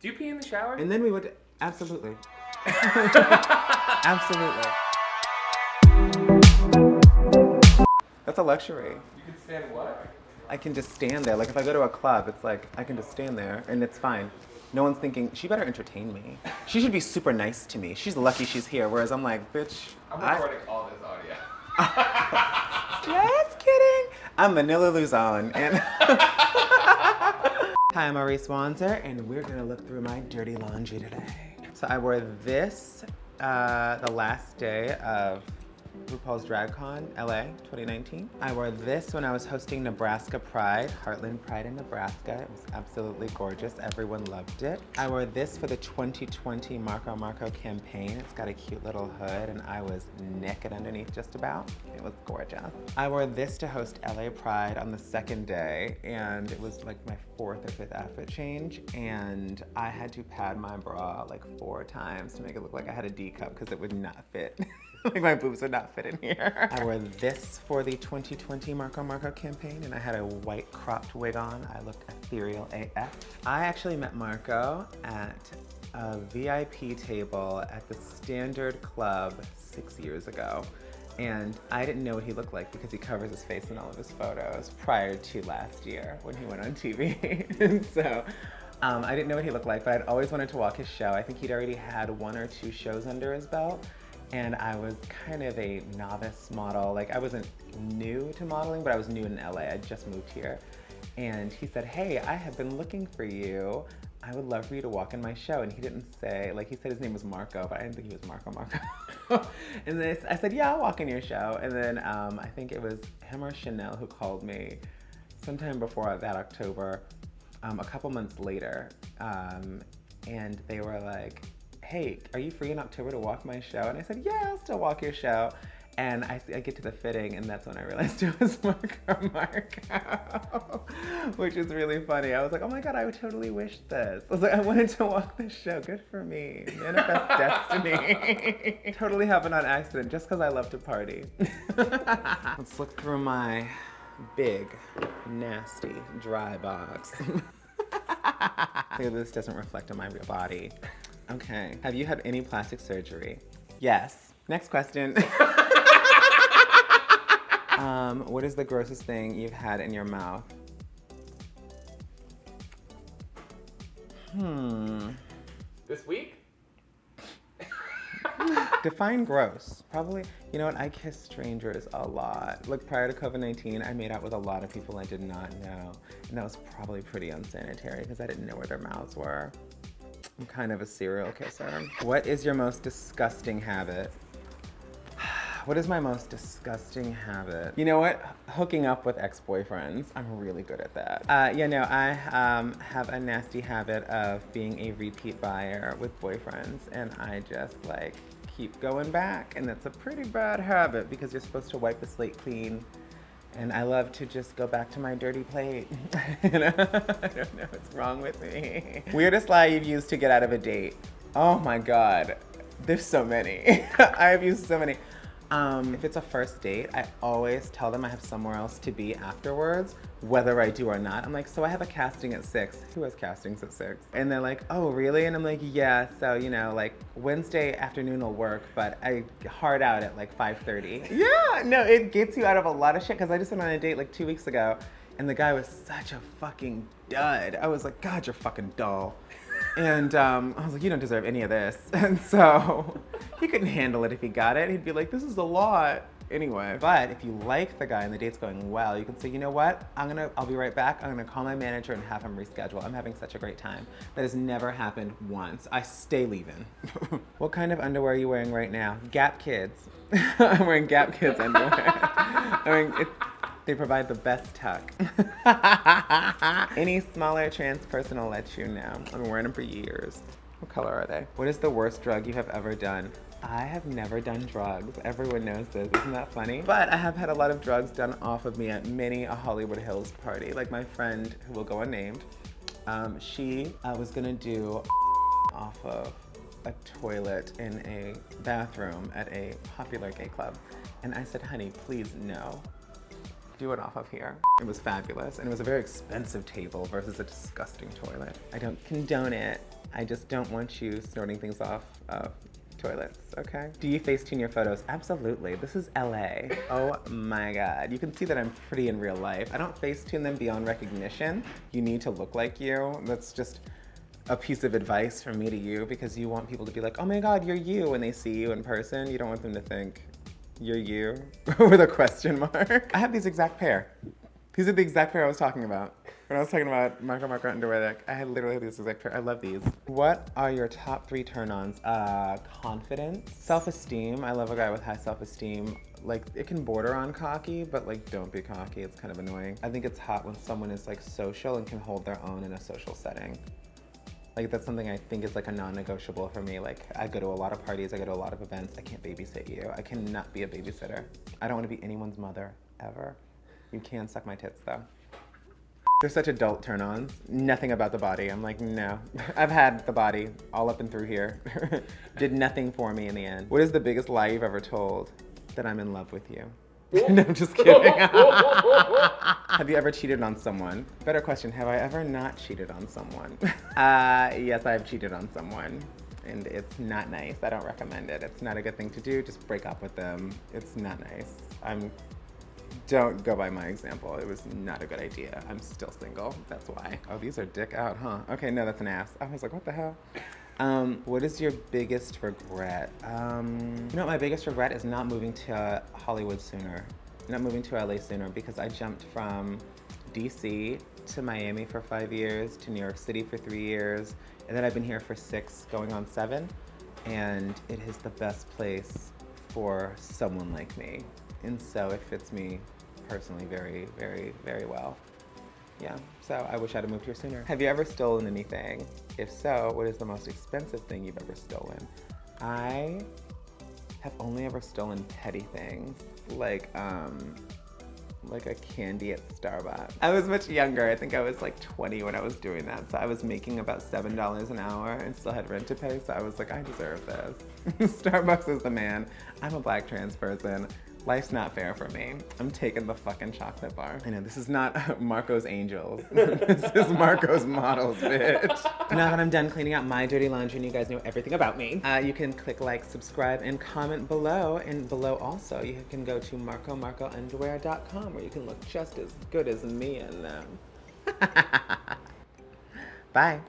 Do you pee in the shower? And then we would, absolutely. Absolutely. That's a luxury. You can stand what? I can just stand there. Like if I go to a club, it's like, I can just stand there and it's fine. No one's thinking, she better entertain me. She should be super nice to me. She's lucky she's here. Whereas I'm like, bitch. I'm recording all this audio. Just kidding. I'm Manila Luzon. And Hi, I'm Arisce Wanzer, and we're gonna look through my dirty laundry today. So I wore this the last day of RuPaul's DragCon LA 2019. I wore this when I was hosting Nebraska Pride, Heartland Pride in Nebraska. It was absolutely gorgeous. Everyone loved it. I wore this for the 2020 Marco Marco campaign. It's got a cute little hood and I was naked underneath just about. It was gorgeous. I wore this to host LA Pride on the second day and it was like my 4th or 5th outfit change and I had to pad my bra like 4 times to make it look like I had a D cup because it would not fit. Like my boobs would not fit in here. I wore this for the 2020 Marco Marco campaign and I had a white cropped wig on. I looked ethereal AF. I actually met Marco at a VIP table at the Standard Club 6 years ago. And I didn't know what he looked like because he covers his face in all of his photos prior to last year when he went on TV. And so I didn't know what he looked like, but I'd always wanted to walk his show. I think he'd already had 1 or 2 shows under his belt. And I was kind of a novice model. Like I wasn't new to modeling, but I was new in LA. I just moved here. And he said, hey, I have been looking for you. I would love for you to walk in my show. And he didn't say, like he said his name was Marco, but I didn't think he was Marco Marco. And then I said, yeah, I'll walk in your show. And then I think it was him or Chanel who called me sometime before that October, a couple months later. And they were like, hey, are you free in October to walk my show? And I said, yeah, I'll still walk your show. And I get to the fitting and that's when I realized it was Marco Marco, which is really funny. I was like, oh my God, I would totally wish this. I was like, I wanted to walk this show, good for me. Manifest destiny. Totally happened on accident just because I love to party. Let's look through my big, nasty, dry box. Clearly this doesn't reflect on my real body. Okay, have you had any plastic surgery? Yes. Next question. What is the grossest thing you've had in your mouth? This week? Define gross. Probably, you know what, I kiss strangers a lot. Like prior to COVID-19, I made out with a lot of people I did not know. And that was probably pretty unsanitary because I didn't know where their mouths were. I'm kind of a serial kisser. What is your most disgusting habit? What is my most disgusting habit? You know what? Hooking up with ex-boyfriends. I'm really good at that. Yeah, no, I have a nasty habit of being a repeat buyer with boyfriends and I just like keep going back and that's a pretty bad habit because you're supposed to wipe the slate clean. And I love to just go back to my dirty plate. You know? I don't know what's wrong with me. Weirdest lie you've used to get out of a date. Oh my God, there's so many. I have used so many. If it's a first date, I always tell them I have somewhere else to be afterwards, whether I do or not. I'm like, so I have a casting at 6. Who has castings at 6? And they're like, oh, really? And I'm like, yeah, so, you know, like Wednesday afternoon will work, but I hard out at like 5:30. Yeah, no, it gets you out of a lot of shit because I just went on a date like 2 weeks ago and the guy was such a fucking dud. I was like, God, you're fucking dull. And I was like, you don't deserve any of this. And so he couldn't handle it if he got it. He'd be like, this is a lot. Anyway, but if you like the guy and the date's going well, you can say, you know what? I'll be right back. I'm gonna call my manager and have him reschedule. I'm having such a great time. That has never happened once. I stay leaving. What kind of underwear are you wearing right now? Gap Kids. I'm wearing Gap Kids underwear. They provide the best tuck. Any smaller trans person will let you know. I've been wearing them for years. What color are they? What is the worst drug you have ever done? I have never done drugs. Everyone knows this. Isn't that funny? But I have had a lot of drugs done off of me at many a Hollywood Hills party. Like my friend, who will go unnamed, she was gonna do off of a toilet in a bathroom at a popular gay club. And I said, honey, please no. Do it off of here. It was fabulous and it was a very expensive table versus a disgusting toilet. I don't condone it, I just don't want you snorting things off of toilets, okay? Do you Facetune your photos? Absolutely. This is LA. Oh my God. You can see that I'm pretty in real life. I don't Facetune them beyond recognition. You need to look like you. That's just a piece of advice from me to you, because you want people to be like, oh my God, you're you, when they see you in person. You don't want them to think you're you with a question mark. I have these exact pair. These are the exact pair I was talking about. When I was talking about Marco underwear, like, I literally have these exact pair. I love these. What are your top 3 turn-ons? Confidence, self-esteem. I love a guy with high self-esteem. Like, it can border on cocky, but like, don't be cocky. It's kind of annoying. I think it's hot when someone is like social and can hold their own in a social setting. Like, that's something I think is like a non-negotiable for me. Like, I go to a lot of parties, I go to a lot of events. I can't babysit you. I cannot be a babysitter. I don't want to be anyone's mother, ever. You can suck my tits though. They're such adult turn-ons. Nothing about the body. I'm like, no. I've had the body all up and through here. Did nothing for me in the end. What is the biggest lie you've ever told? That I'm in love with you. No, I'm just kidding. Have you ever cheated on someone? Better question, have I ever not cheated on someone? Yes, I've cheated on someone. And it's not nice. I don't recommend it. It's not a good thing to do. Just break up with them. It's not nice. Don't go by my example. It was not a good idea. I'm still single, that's why. Oh, these are dick out, huh? Okay, no, that's an ass. I was like, what the hell? What is your biggest regret? You know what my biggest regret is? Not moving to Hollywood sooner. Not moving to LA sooner, because I jumped from DC to Miami for 5 years, to New York City for 3 years, and then I've been here for 6, going on 7, and it is the best place for someone like me. And so it fits me personally very, very, very well. Yeah, so I wish I'd have moved here sooner. Have you ever stolen anything? If so, what is the most expensive thing you've ever stolen? I have only ever stolen petty things, like a candy at Starbucks. I was much younger. I think I was like 20 when I was doing that. So I was making about $7 an hour and still had rent to pay. So I was like, I deserve this. Starbucks is the man. I'm a Black trans person. Life's not fair for me. I'm taking the fucking chocolate bar. I know, this is not Marco's Angels. This is Marco's Models, bitch. Now that I'm done cleaning out my dirty laundry and you guys know everything about me, you can click like, subscribe, and comment below. And below also, you can go to marcounderwear.com where you can look just as good as me in them. Bye.